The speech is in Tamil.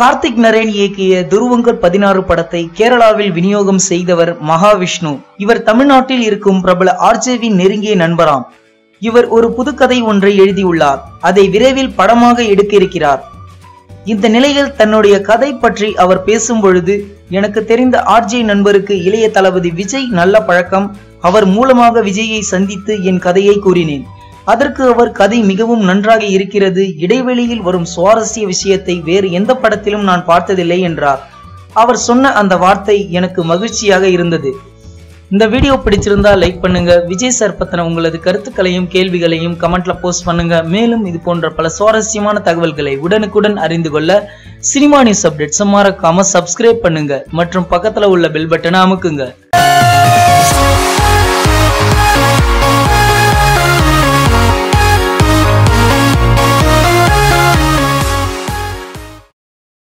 கார்த்திக் நரேன் இயக்கிய துருவங்கள் 16 படத்தை கேரளாவில் விநியோகம் செய்தவர் மகாவிஷ்ணு. இவர் தமிழ்நாட்டில் இருக்கும் பிரபல ஆர்ஜேவின் நெருங்கிய நண்பராம். இவர் ஒரு புதுக்கதை ஒன்றை எழுதியுள்ளார். அதை விரைவில் படமாக எடுக்க இருக்கிறார். இந்த நிலையில் தன்னுடைய கதை பற்றி அவர் பேசும் பொழுது, எனக்கு தெரிந்த ஆர்ஜே நண்பருக்கு இளைய தளபதி விஜய் நல்ல பழக்கம். அவர் மூலமாக விஜயை சந்தித்து என் கதையை கூறினேன். அதற்கு அவர் கதை மிகவும் நன்றாக இருக்கிறது, இடைவெளியில் வரும் சுவாரஸ்ய விஷயத்தை வேறு எந்த படத்திலும் நான் பார்த்ததில்லை என்றார். அவர் சொன்ன அந்த வார்த்தை எனக்கு மகிழ்ச்சியாக இருந்தது. இந்த வீடியோ பிடிச்சிருந்தா லைக் பண்ணுங்க. விஜய் சார் பத்தின உங்களது கருத்துக்களையும் கேள்விகளையும் கமெண்ட்ல போஸ்ட் பண்ணுங்க. மேலும் இது போன்ற பல சுவாரஸ்யமான தகவல்களை உடனுக்குடன் அறிந்து கொள்ள சினிமா நியூஸ் அப்டேட்ஸ் மறக்காம சப்ஸ்கிரைப் பண்ணுங்க மற்றும் பக்கத்துல உள்ள பெல் பட்டனை அமுக்குங்க.